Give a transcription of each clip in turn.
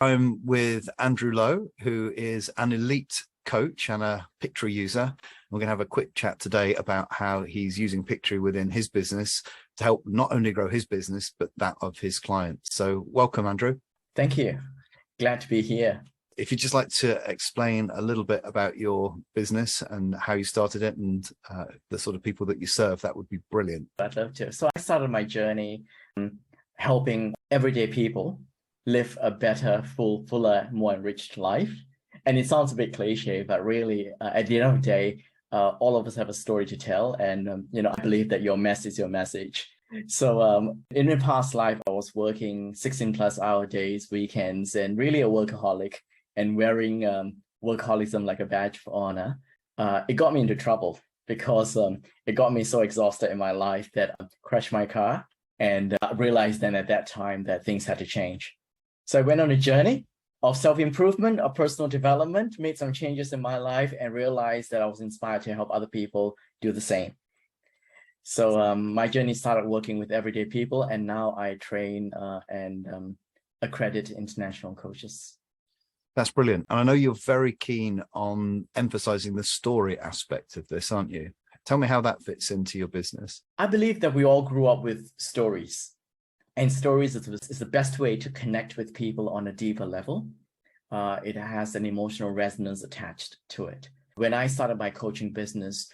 I'm with Andrew Lowe, who is an elite coach and a Pictory user. We're going to have a quick chat today about how he's using Pictory within his business to help not only grow his business, but that of his clients. So welcome, Andrew. Thank you. Glad to be here. If you'd just like to explain a little bit about your business and how you started it and the sort of people that you serve, that would be brilliant. I'd love to. So I started my journey helping everyday people live a better, fuller, more enriched life. And it sounds a bit cliche, but really, at the end of the day, all of us have a story to tell. And, I believe that your mess is your message. So in my past life, I was working 16-plus-hour days, weekends, and really a workaholic and wearing workaholism like a badge of honor. It got me into trouble because it got me so exhausted in my life that I crashed my car and realized then at that time that things had to change. So I went on a journey of self-improvement, of personal development, made some changes in my life and realized that I was inspired to help other people do the same. So my journey started working with everyday people, and now I train and accredit international coaches. That's brilliant. And I know you're very keen on emphasizing the story aspect of this, aren't you? Tell me how that fits into your business. I believe that we all grew up with stories. And stories is the best way to connect with people on a deeper level. It has an emotional resonance attached to it. When I started my coaching business,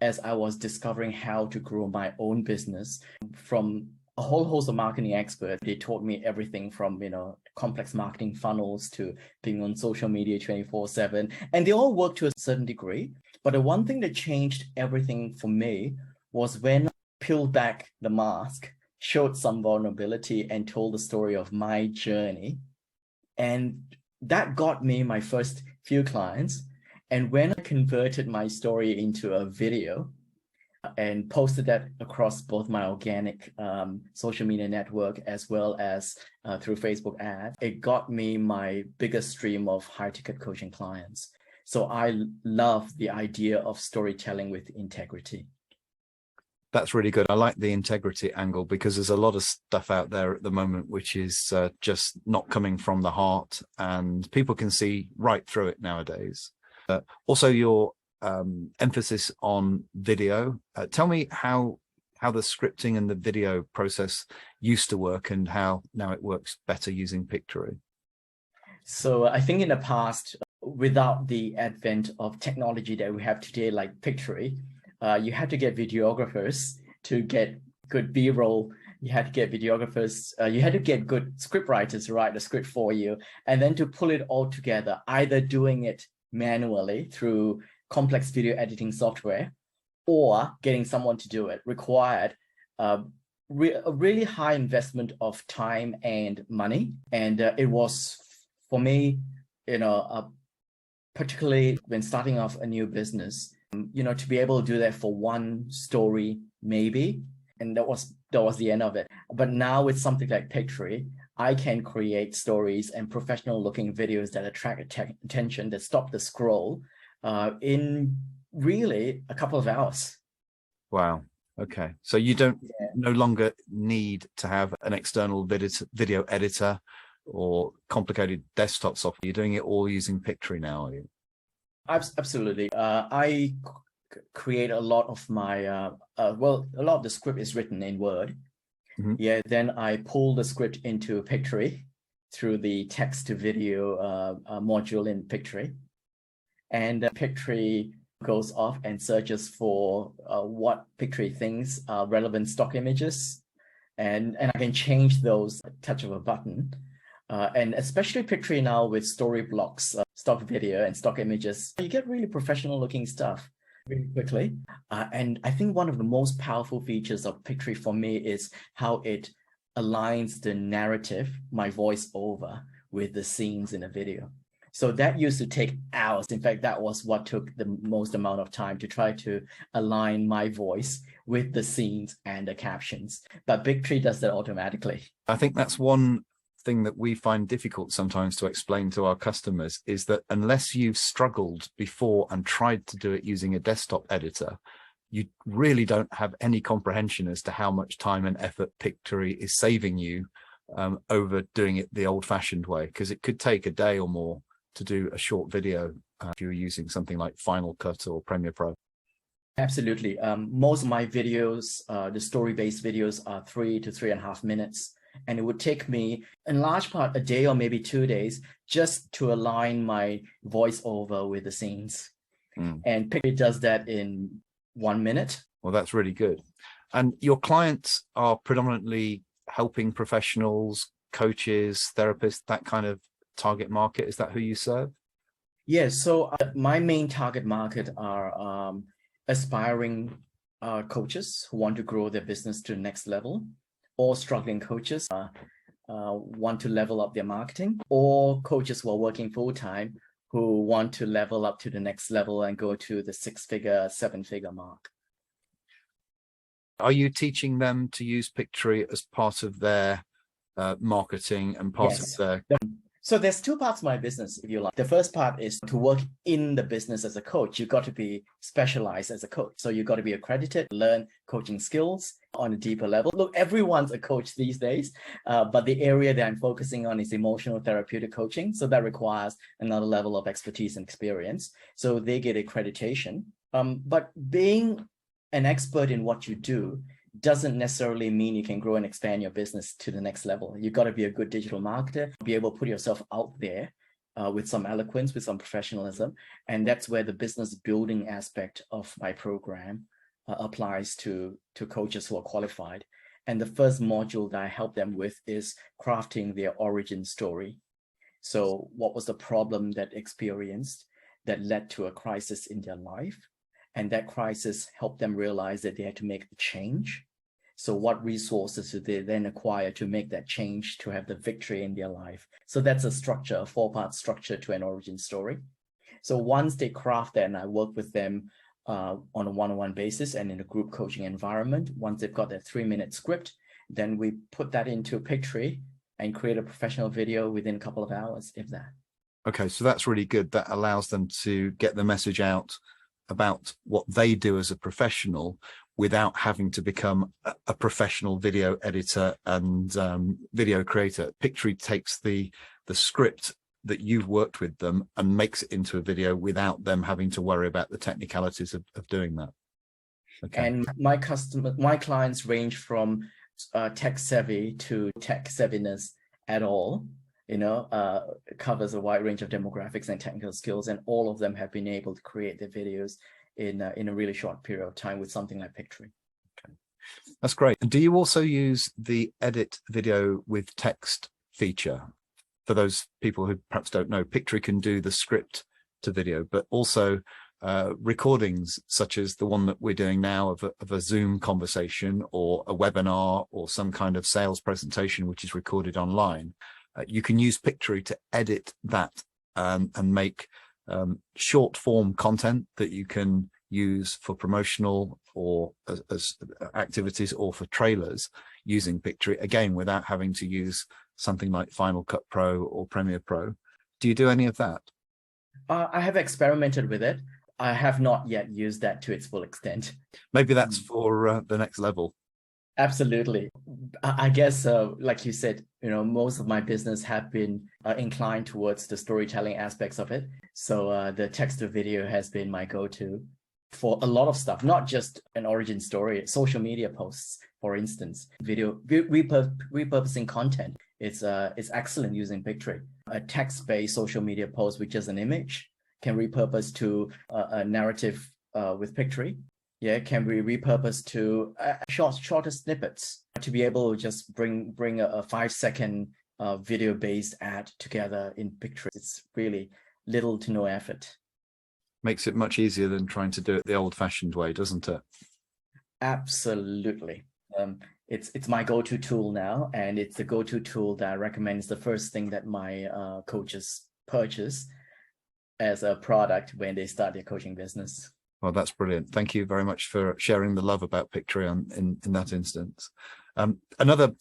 as I was discovering how to grow my own business from a whole host of marketing experts, they taught me everything from, complex marketing funnels to being on social media 24/7. And they all work to a certain degree. But the one thing that changed everything for me was when I peeled back the mask, showed some vulnerability and told the story of my journey. And that got me my first few clients. And when I converted my story into a video and posted that across both my organic social media network as well as through Facebook ads, it got me my biggest stream of high-ticket coaching clients. So I love the idea of storytelling with integrity. That's really good. I like the integrity angle because there's a lot of stuff out there at the moment which is just not coming from the heart, and people can see right through it nowadays. Also, your emphasis on video. Tell me how the scripting and the video process used to work and how now it works better using Pictory. So I think in the past, without the advent of technology that we have today, like Pictory, you had to get videographers to get good B-roll. You had to get videographers. You had to get good script writers to write the script for you, and then to pull it all together, either doing it manually through complex video editing software or getting someone to do it required a really high investment of time and money. And it was, for me, particularly when starting off a new business, to be able to do that for one story, maybe, and that was the end of it. But now with something like Pictory, I can create stories and professional looking videos that attract attention, that stop the scroll in really a couple of hours. Wow. Okay. So you don't no longer need to have an external video editor or complicated desktop software. You're doing it all using Pictory now, are you? Absolutely. I create a lot of my, a lot of the script is written in Word. Mm-hmm. Yeah, then I pull the script into Pictory through the text to video module in Pictory. And Pictory goes off and searches for what Pictory thinks are relevant stock images. And I can change those at the touch of a button. And especially Pictory now with story blocks, stock video and stock images, you get really professional looking stuff really quickly. And I think one of the most powerful features of Pictory for me is how it aligns the narrative, my voice over, with the scenes in a video. So that used to take hours. In fact, that was what took the most amount of time, to try to align my voice with the scenes and the captions. But Pictory does that automatically. I think that's one thing that we find difficult sometimes to explain to our customers, is that unless you've struggled before and tried to do it using a desktop editor, you really don't have any comprehension as to how much time and effort Pictory is saving you over doing it the old-fashioned way, because it could take a day or more to do a short video if you were using something like Final Cut or Premiere Pro. Absolutely. Most of my videos, the story-based videos, are 3 to 3.5 minutes. And it would take me, in large part, a day or maybe 2 days just to align my voiceover with the scenes. And Pictory does that in 1 minute. Well, that's really good. And your clients are predominantly helping professionals, coaches, therapists, that kind of target market. Is that who you serve? Yes. So my main target market are aspiring coaches who want to grow their business to the next level, or struggling coaches want to level up their marketing, or coaches who are working full-time who want to level up to the next level and go to the 6-figure, 7-figure mark. Are you teaching them to use Pictory as part of their marketing and part of their... So there's 2 parts of my business, if you like. The first part is to work in the business as a coach. You've got to be specialized as a coach. So you've got to be accredited, learn coaching skills on a deeper level. Look, everyone's a coach these days, but the area that I'm focusing on is emotional therapeutic coaching. So that requires another level of expertise and experience. So they get accreditation. But being an expert in what you do doesn't necessarily mean you can grow and expand your business to the next level. You've got to be a good digital marketer, be able to put yourself out there with some eloquence, with some professionalism. And that's where the business building aspect of my program applies to coaches who are qualified. And the first module that I help them with is crafting their origin story. So what was the problem that they experienced that led to a crisis in their life? And that crisis helped them realize that they had to make a change. So what resources did they then acquire to make that change, to have the victory in their life? So that's a structure, a 4-part structure to an origin story. So once they craft that, and I work with them on a one-on-one basis and in a group coaching environment, once they've got their 3-minute script, then we put that into Pictory and create a professional video within a couple of hours, if that. Okay, so that's really good. That allows them to get the message out about what they do as a professional without having to become a professional video editor and video creator. Pictory takes the script that you've worked with them and makes it into a video without them having to worry about the technicalities of doing that. Okay. And my clients range from tech savvy to tech savviness at all. It covers a wide range of demographics and technical skills, and all of them have been able to create their videos in a really short period of time with something like Pictory. Okay, that's great. And do you also use the edit video with text feature? For those people who perhaps don't know, Pictory can do the script to video, but also recordings such as the one that we're doing now of a Zoom conversation or a webinar or some kind of sales presentation which is recorded online. You can use Pictory to edit that and make short form content that you can use for promotional or as activities or for trailers using Pictory, again, without having to use something like Final Cut Pro or Premiere Pro. Do you do any of that? I have experimented with it. I have not yet used that to its full extent. Maybe that's for the next level. Absolutely. I guess, like you said, most of my business have been inclined towards the storytelling aspects of it. So the text to video has been my go-to for a lot of stuff, not just an origin story, social media posts, for instance, video repurposing content. It's excellent using Pictory. A text-based social media post with just an image can repurpose to a narrative with Pictory. Yeah, can be repurposed to shorter snippets to be able to just bring a 5-second video-based ad together in Pictory. It's really little to no effort. Makes it much easier than trying to do it the old-fashioned way, doesn't it? Absolutely. It's my go-to tool now, and it's the go-to tool that I recommend is the first thing that my coaches purchase as a product when they start their coaching business. Well, that's brilliant. Thank you very much for sharing the love about Pictory in that instance. Another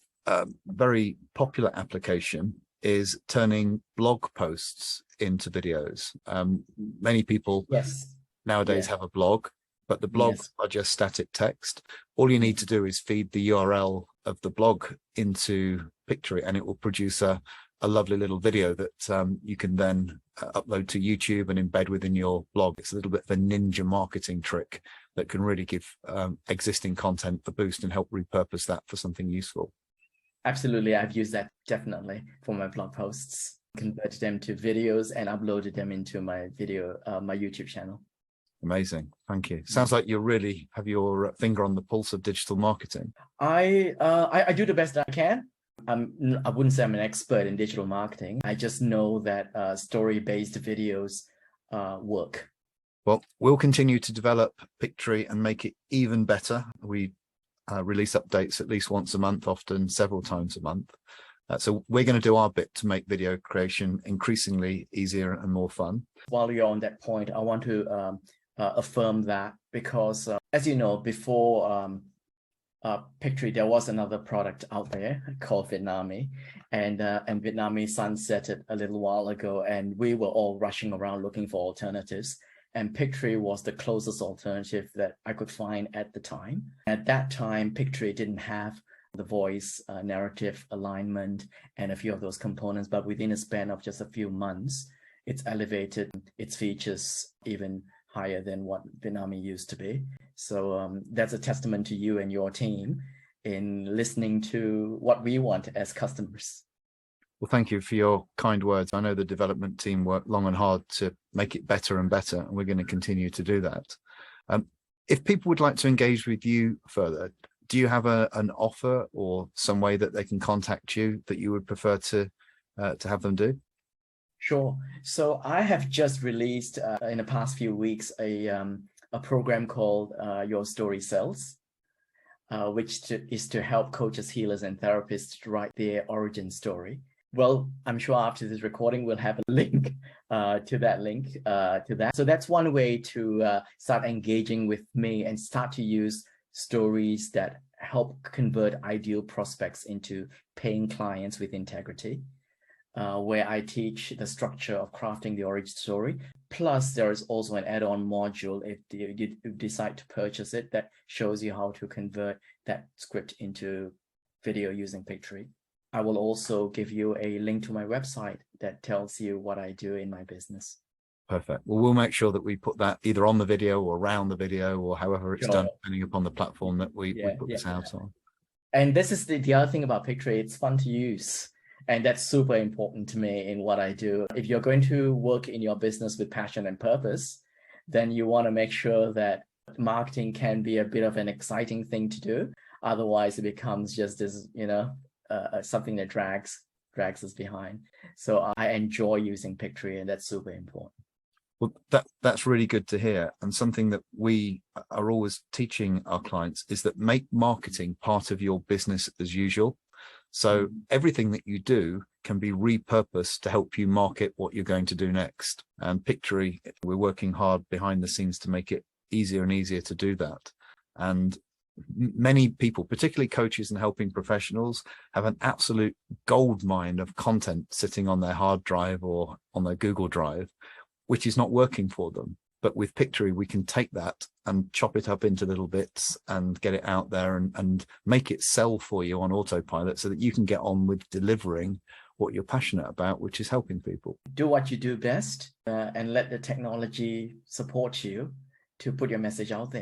very popular application is turning blog posts into videos. Many people nowadays have a blog, but the blogs are just static text. All you need to do is feed the URL of the blog into Pictory, and it will produce a lovely little video that you can then upload to YouTube and embed within your blog. It's a little bit of a ninja marketing trick that can really give existing content a boost and help repurpose that for something useful. Absolutely. I've used that definitely for my blog posts, converted them to videos and uploaded them into my my YouTube channel. Amazing. Thank you. Sounds like you really have your finger on the pulse of digital marketing. I do the best I can. I wouldn't say I'm an expert in digital marketing. I just know that story-based videos work. Well, we'll continue to develop Pictory and make it even better. We release updates at least once a month, often several times a month. So we're going to do our bit to make video creation increasingly easier and more fun. While you're on that point, I want to affirm that because, as you know, before Pictory, there was another product out there called Vietnamese, and Vietnamese sunsetted a little while ago, and we were all rushing around looking for alternatives. And Pictory was the closest alternative that I could find at the time. At that time, Pictory didn't have the voice, narrative, alignment, and a few of those components, but within a span of just a few months, it's elevated its features even higher than what Vietnamese used to be. So that's a testament to you and your team in listening to what we want as customers. Well, thank you for your kind words. I know the development team worked long and hard to make it better and better, and we're going to continue to do that. If people would like to engage with you further, do you have an offer or some way that they can contact you that you would prefer to have them do? Sure. So I have just released in the past few weeks a program called Your Story Sells, which is to help coaches, healers, and therapists to write their origin story. Well, I'm sure after this recording, we'll have a link to that. So that's one way to start engaging with me and start to use stories that help convert ideal prospects into paying clients with integrity. Where I teach the structure of crafting the origin story. Plus, there is also an add-on module if you decide to purchase it that shows you how to convert that script into video using Pictory. I will also give you a link to my website that tells you what I do in my business. Perfect. Well, we'll make sure that we put that either on the video or around the video or however it's done, depending upon the platform that we put this out on. And this is the other thing about Pictory. It's fun to use. And that's super important to me in what I do. If you're going to work in your business with passion and purpose, then you want to make sure that marketing can be a bit of an exciting thing to do. Otherwise, it becomes just as, something that drags us behind. So I enjoy using Pictory, and that's super important. Well, that's really good to hear. And something that we are always teaching our clients is that make marketing part of your business as usual. So everything that you do can be repurposed to help you market what you're going to do next. And Pictory, we're working hard behind the scenes to make it easier and easier to do that. And many people, particularly coaches and helping professionals, have an absolute gold mine of content sitting on their hard drive or on their Google Drive, which is not working for them. But with Pictory, we can take that and chop it up into little bits and get it out there and make it sell for you on autopilot so that you can get on with delivering what you're passionate about, which is helping people. Do what you do best and let the technology support you to put your message out there.